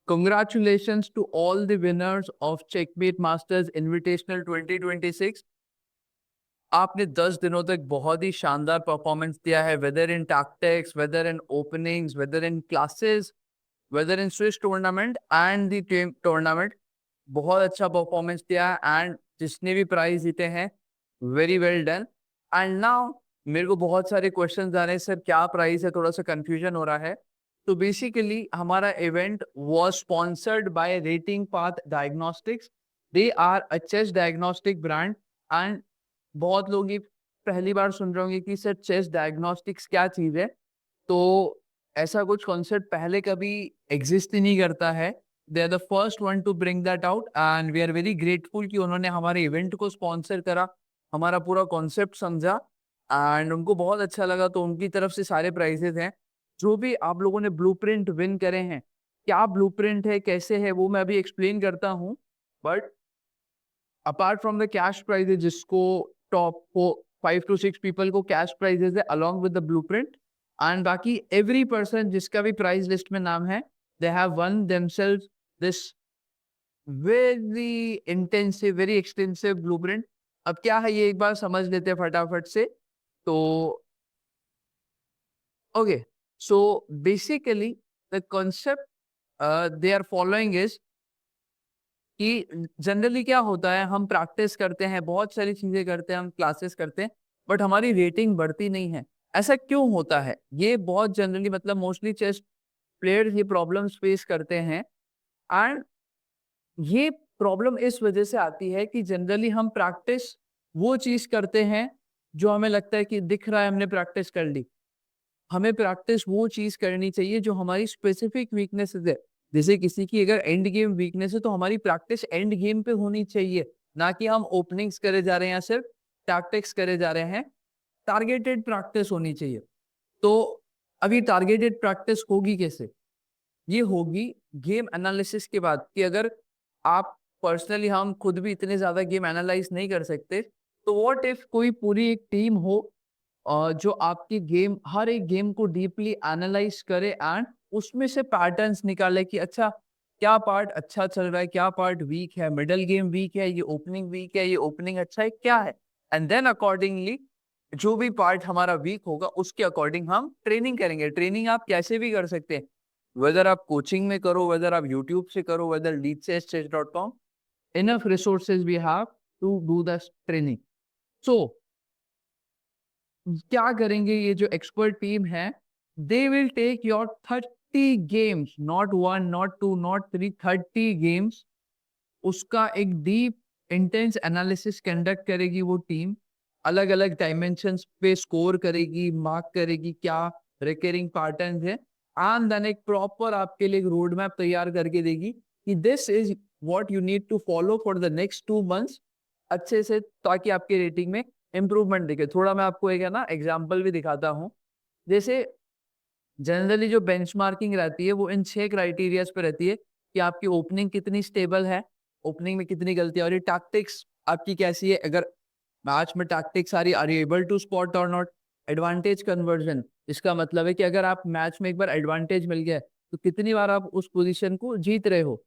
Congratulations to all the winners of Checkmate Masters Invitational 2026. आपने 10 दिनों तक बहुत ही शानदार परफॉर्मेंस दिया है, whether in tactics, whether in openings, whether in classes, whether in Swiss tournament and the team tournament. बहुत अच्छा परफॉर्मेंस दिया है एंड जिसने भी प्राइज जीते हैं, very well done. And now मेरे को बहुत सारे क्वेश्चन आ रहे हैं, सर क्या प्राइस है, थोड़ा सा कंफ्यूजन हो रहा है। तो बेसिकली हमारा event was sponsored by rating path diagnostics. They are a chest diagnostic brand and बहुत लोग ये पहली बार सुन रहे होंगे कि सर चेस्ट डायग्नोस्टिक्स क्या चीज़ है। तो ऐसा कुछ कॉन्सेप्ट पहले कभी एग्जिस्ट ही नहीं करता है। They are the first one to bring that out and we are very grateful कि उन्होंने हमारे इवेंट को स्पॉन्सर करा, हमारा पूरा कॉन्सेप्ट समझा एंड उनको बहुत अच्छा लगा। तो उनकी तरफ से सारे प्राइजेस हैं। जो भी आप लोगों ने ब्लूप्रिंट विन करे हैं, क्या ब्लूप्रिंट है, कैसे है, वो मैं अभी एक्सप्लेन करता हूँ। But apart from the cash prizes, जिसको टॉप को 5 to 6 पीपल को कैश प्राइजेज है along with the blueprint, and बाकी एवरी पर्सन जिसका भी प्राइज लिस्ट में नाम है, they have won themselves this very intensive, very extensive blueprint. अब क्या है ये एक बार समझ लेते हैं फटाफट से। तो okay, so basically the concept they are following is कि जनरली क्या होता है, हम प्रैक्टिस करते हैं, बहुत सारी चीजें करते हैं, हम क्लासेस करते हैं, बट हमारी रेटिंग बढ़ती नहीं है। ऐसा क्यों होता है? ये बहुत जनरली मतलब मोस्टली चेस प्लेयर्स ये प्रॉब्लम्स फेस करते हैं। एंड ये प्रॉब्लम इस वजह से आती है कि जनरली हम प्रैक्टिस वो चीज करते हैं जो हमें लगता है कि दिख रहा है, हमने प्रैक्टिस कर ली। हमें प्रैक्टिस वो चीज करनी चाहिए जो हमारी स्पेसिफिक वीकनेसेस है। जैसे किसी की अगर एंड गेम वीकनेस है तो हमारी प्रैक्टिस एंड गेम पे होनी चाहिए, ना कि हम ओपनिंग्स करे जा रहे हैं या सिर्फ टैक्टिक्स करे जा रहे हैं। टारगेटेड प्रैक्टिस होनी चाहिए। तो अभी टारगेटेड प्रैक्टिस होगी कैसे? ये होगी गेम एनालिसिस के बाद, कि अगर आप पर्सनली, हम खुद भी इतने ज्यादा गेम एनालाइज नहीं कर सकते, तो व्हाट इफ कोई पूरी एक टीम हो जो आपकी गेम, हर एक गेम को डीपली एनालाइज करे एंड उसमें से पैटर्न्स निकाले कि अच्छा क्या पार्ट अच्छा चल रहा है, क्या पार्ट वीक है, मिडल गेम वीक है, ये ओपनिंग वीक है, ये ओपनिंग अच्छा है, क्या है। एंड देन अकॉर्डिंगली जो भी पार्ट हमारा वीक होगा उसके अकॉर्डिंग हम ट्रेनिंग करेंगे। ट्रेनिंग आप कैसे भी कर सकते हैं, वेदर आप कोचिंग में करो, वेदर आप यूट्यूब से करो, weather leadchess.com, enough resources we have to do the training. So क्या करेंगे ये जो एक्सपर्ट टीम है, they will take your 30 games, not one, not two, not three, 30 games. उसका एक डीप इंटेंस एनालिसिस कंडक्ट करेगी वो टीम। अलग अलग डायमेंशंस पे स्कोर करेगी, मार्क करेगी क्या रिकरिंग पैटर्न है, एंड देन एक प्रॉपर आपके लिए एक रोड मैप तैयार करके देगी कि this is what you need to follow for the next 2 months अच्छे से, ताकि आपके रेटिंग में इंप्रूवमेंट दिखे। थोड़ा मैं आपको एक है ना एग्जाम्पल भी दिखाता हूँ। जैसे जनरली जो बेंचमार्किंग रहती है वो इन 6 क्राइटेरियाज पे रहती है कि आपकी ओपनिंग कितनी स्टेबल है, ओपनिंग में कितनी गलतियां, और ये टैक्टिक्स आपकी कैसी है, अगर मैच में टैक्टिक्स आ रही, are you able to spot और नॉट। एडवांटेज कन्वर्जन, इसका मतलब है कि अगर आप मैच में एक बार एडवांटेज मिल गया है, तो कितनी बार आप उस पोजीशन को जीत रहे हो।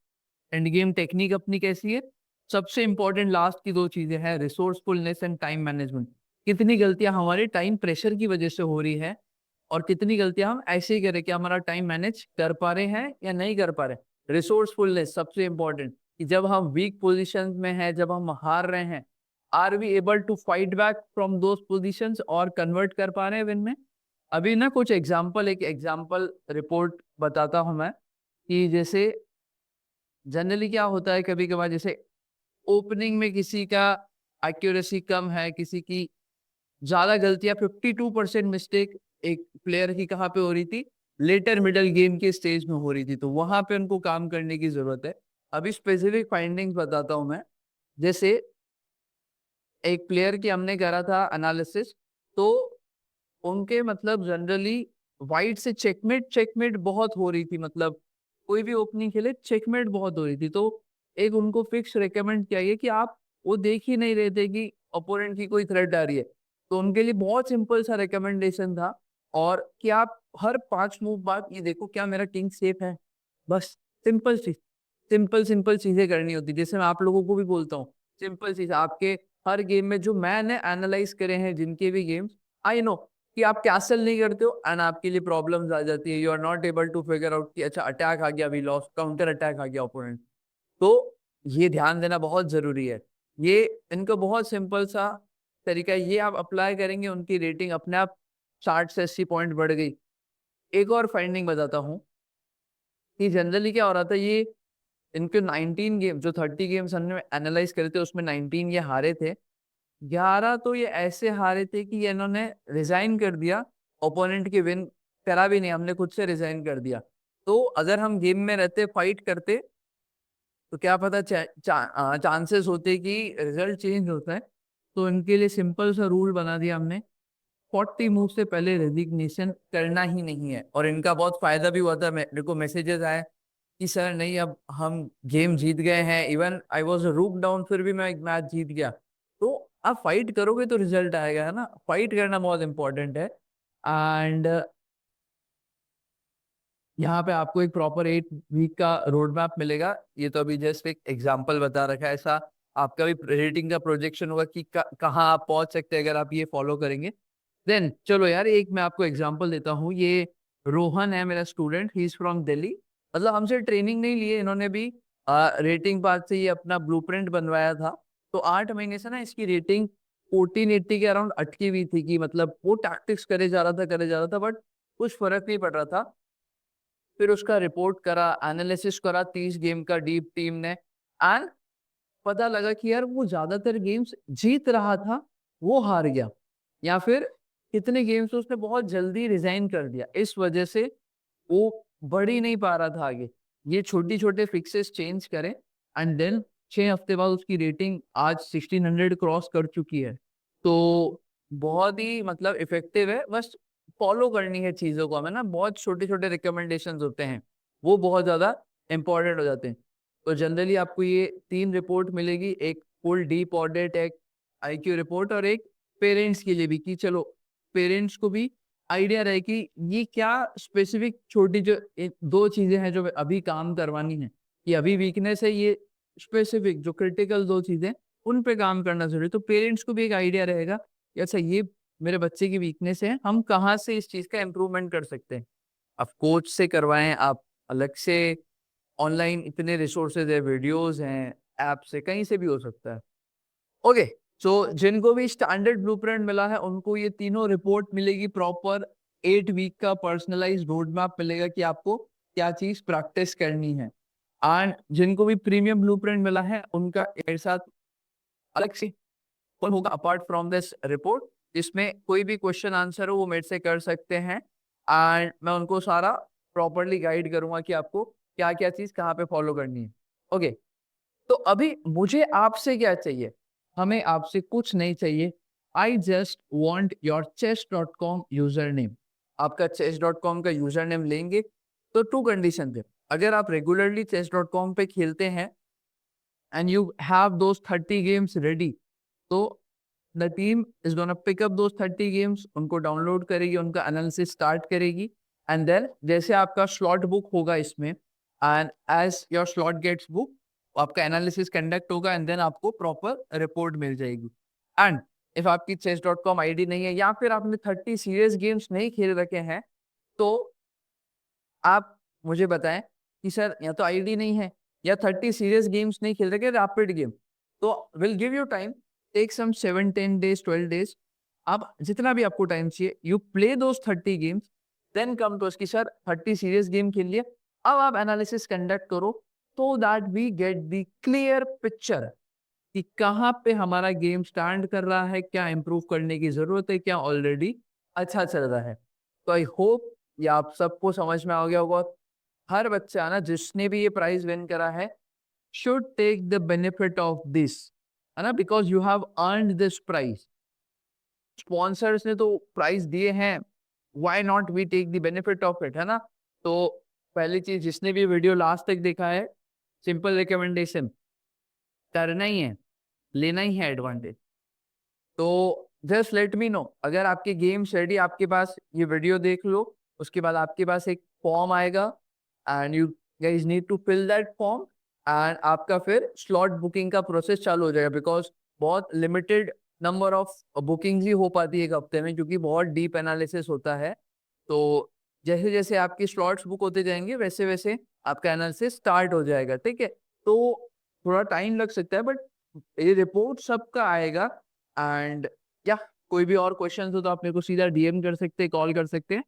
एंड गेम टेक्निक अपनी कैसी है। सबसे इंपॉर्टेंट लास्ट की 2 चीजें हैं, रिसोर्सफुलनेस एंड टाइम मैनेजमेंट। कितनी गलतियां हमारे टाइम प्रेशर की वजह से हो रही है, और कितनी गलतियां हम ऐसे ही करें कि हमारा टाइम मैनेज कर पा रहे हैं या नहीं कर पा रहे। रिसोर्सफुलनेस सबसे इंपॉर्टेंट, कि जब हम वीक पोजीशन में हैं, जब हम हार रहे हैं, are we able to fight back from those positions और कन्वर्ट कर पा रहे हैं विन में। अभी ना कुछ एग्जाम्पल, एक एग्जाम्पल रिपोर्ट बताता हूं मैं, कि जैसे जनरली क्या होता है कभी कभार, जैसे ओपनिंग में किसी का एक्यूरेसी कम है, किसी की ज्यादा गलतियां, 52% मिस्टेक एक प्लेयर की कहाँ पे हो रही थी, लेटर मिडल गेम के स्टेज में हो रही थी। तो वहां पे उनको काम करने की जरूरत है। अभी स्पेसिफिक फाइंडिंग्स बताता हूं मैं। जैसे एक प्लेयर की हमने करा था एनालिसिस, तो उनके मतलब जनरली वाइट से चेकमेट चेकमेट बहुत हो रही थी, मतलब कोई भी ओपनिंग खेले चेकमेट बहुत हो रही थी। तो एक उनको फिक्स रिकमेंड किया है कि आप वो देख ही नहीं रहे थे कि ओपोनेंट की कोई थ्रेट आ रही है। तो उनके लिए बहुत सिंपल सा रिकमेंडेशन था, और कि आप हर 5 मूव बाद ये देखो क्या मेरा किंग सेफ है, बस सिंपल चीजें करनी होती है। जैसे मैं आप लोगों को भी बोलता हूँ, सिंपल चीज आपके हर गेम में जो मैंने एनालाइज करे हैं जिनके भी गेम्स, आई नो कि आप कैसल नहीं करते हो एंड आपके लिए प्रॉब्लम्स आ जाती है, you are not able to figure out कि अच्छा अटैक आ गया, वी लॉस्ट, काउंटर अटैक आ गया ओपोनेंट। तो ये ध्यान देना बहुत जरूरी है। ये इनका बहुत सिंपल सा तरीका है, ये आप अप्लाई करेंगे उनकी रेटिंग अपने आप 60 से 80 पॉइंट बढ़ गई। एक और फाइंडिंग बताता हूँ कि जनरली क्या हो रहा था, ये इनके 19 गेम जो 30 गेम्स हमने एनालाइज करे थे उसमें 19 ये हारे थे, 11 तो ये ऐसे हारे थे कि ये इन्होंने रिजाइन कर दिया, ओपोनेंट की विन करा भी नहीं, हमने खुद से रिजाइन कर दिया। तो अगर हम गेम में रहते फाइट करते तो क्या पता चांसेस होते कि रिजल्ट चेंज होता है। तो इनके लिए सिंपल सा रूल बना दिया हमने, 40 मूव से पहले रेजिग्नेशन करना ही नहीं है। और इनका बहुत फायदा भी हुआ था, मेरे को मैसेजेस आए कि सर नहीं अब हम गेम जीत गए हैं, इवन आई वॉज रूक डाउन फिर भी मैं एक मैच जीत गया। तो आप फाइट करोगे तो रिजल्ट आएगा, है ना, फाइट करना बहुत इंपॉर्टेंट है। एंड यहाँ पे आपको एक प्रॉपर 8 वीक का रोड मैप मिलेगा। ये तो अभी जस्ट एक एग्जांपल बता रखा है, ऐसा आपका भी रेटिंग का प्रोजेक्शन होगा कि कहाँ आप पहुंच सकते हैं अगर आप ये फॉलो करेंगे। देन चलो यार, एक मैं आपको एग्जांपल देता हूँ। ये रोहन है मेरा student, he is from Delhi. मतलब हमसे ट्रेनिंग नहीं लिए इन्होंने भी, रेटिंग पार्ट से ये अपना ब्लूप्रिंट बनवाया था। तो 8 महीने से ना इसकी रेटिंग 1480 के अराउंड अटकी हुई थी कि मतलब वो टैक्टिक्स करे जा रहा था बट कुछ फर्क नहीं पड़ रहा था। फिर उसका रिपोर्ट करा, एनालिसिस करा 30 गेम का डीप टीम ने, एंड पता लगा कि यार वो ज्यादातर गेम्स जीत रहा था, वो हार गया, या फिर कितने गेम्स उसने बहुत जल्दी रिजाइन कर दिया, इस वजह से वो बढ़ ही नहीं पा रहा था आगे। ये छोटी छोटे फिक्सेस चेंज करें एंड देन 6 हफ्ते बाद उसकी रेटिंग आज 1600 क्रॉस कर चुकी है। तो बहुत ही मतलब इफेक्टिव है, बस फॉलो करनी है चीजों को हमें ना, बहुत छोटे छोटे रिकमेंडेशंस होते हैं, वो बहुत ज्यादा इंपॉर्टेंट हो जाते हैं। तो जनरली आपको ये 3 रिपोर्ट मिलेगी, एक फुल डीप ऑडिट, एक आईक्यू रिपोर्ट, और एक पेरेंट्स के लिए भी, कि चलो पेरेंट्स को भी आइडिया रहे कि ये क्या स्पेसिफिक छोटी जो 2 चीजें हैं जो अभी काम करवानी है, कि अभी वीकनेस है, ये स्पेसिफिक जो क्रिटिकल 2 चीजें उन पे काम करना जरूरी। तो पेरेंट्स को भी एक आइडिया रहेगा कि अच्छा ये मेरे बच्चे की वीकनेस है, हम कहाँ से इस चीज का इम्प्रूवमेंट कर सकते हैं। आप कोच से करवाएं, आप अलग से ऑनलाइन इतने रिसोर्सेज है, वीडियोस हैं, ऐप से, कहीं से भी हो सकता है। ओके, सो जिनको भी स्टैंडर्ड ब्लूप्रिंट मिला है उनको ये तीनों रिपोर्ट मिलेगी, प्रॉपर 8 वीक का पर्सनलाइज्ड रोड मैप मिलेगा कि आपको क्या चीज प्रैक्टिस करनी है। एंड जिनको भी प्रीमियम ब्लूप्रिंट मिला है उनका मेरे साथ अलग से कौन होगा अपार्ट फ्रॉम दिस रिपोर्ट, जिसमें कोई भी क्वेश्चन आंसर हो वो मेरे से कर सकते हैं, एंड मैं उनको सारा प्रॉपरली गाइड करूंगा कि आपको क्या क्या चीज कहाँ पे फॉलो करनी है। ओके, तो अभी मुझे आपसे क्या चाहिए, हमें आपसे कुछ नहीं चाहिए। I just want your chess.com user name. आपका chess.com का यूजर नेम लेंगे तो 2 कंडीशन थे। अगर आप रेगुलरली chess.com पे खेलते हैं and you have those 30 games ready, तो the team is gonna pick up those 30 games, उनको डाउनलोड करेगी, उनका एनालिसिस स्टार्ट करेगी, एंड देन जैसे आपका स्लॉट बुक होगा इसमें, and as your slot gets book, आपका एनालिसिस कंडक्ट होगा एंड देन आपको प्रॉपर रिपोर्ट मिल जाएगी। एंड इफ आपकी chess.com आईडी नहीं है या फिर आपने 30 सीरियस गेम्स नहीं खेल रखे हैं, तो आप मुझे बताएं कि सर या तो आईडी नहीं है या 30 सीरियस गेम्स नहीं खेल रहे, रैपिड गेम, तो will give you time, take some 7, 10 days, 12 days, आप जितना भी आपको टाइम चाहिए, you play those 30 games, then come to us कि सर 30 सीरियस गेम खेल लिए, अब आप एनालिसिस कंडक्ट करो, तो that we get the clear picture कि कहाँ पे हमारा गेम स्टैंड कर रहा है, क्या इंप्रूव करने की जरूरत है, क्या ऑलरेडी अच्छा चल रहा है। तो आई होप ये आप सबको समझ में आ गया होगा। हर बच्चा ना जिसने भी ये प्राइज विन करा है should take the benefit of this, है ना, because you have earned this prize. Sponsors ने तो प्राइज दिए हैं, why not we take the benefit of it, है ना। तो पहली चीज, जिसने भी वीडियो लास्ट तक देखा है, सिंपल रिकमेंडेशन, करना ही है, लेना ही है एडवांटेज। तो जस्ट लेट मी नो, अगर आपके गेम्स रेडी, आपके पास ये वीडियो देख लो, उसके बाद आपके पास एक फॉर्म आएगा and you guys need to fill that form and आपका फिर स्लॉट बुकिंग का प्रोसेस चालू हो जाएगा, बिकॉज बहुत लिमिटेड नंबर ऑफ बुकिंग्स ही हो पाती है एक हफ्ते में, क्योंकि बहुत डीप एनालिसिस होता है। तो जैसे जैसे आपकी स्लॉट्स बुक होते जाएंगे वैसे वैसे आपका एनालिसिस स्टार्ट हो जाएगा, ठीक है। तो थोड़ा टाइम लग सकता है, बट ये रिपोर्ट सबका आएगा। एंड या कोई भी और क्वेश्चन हो तो आप मेरे को सीधा डीएम कर सकते हैं, कॉल कर सकते हैं।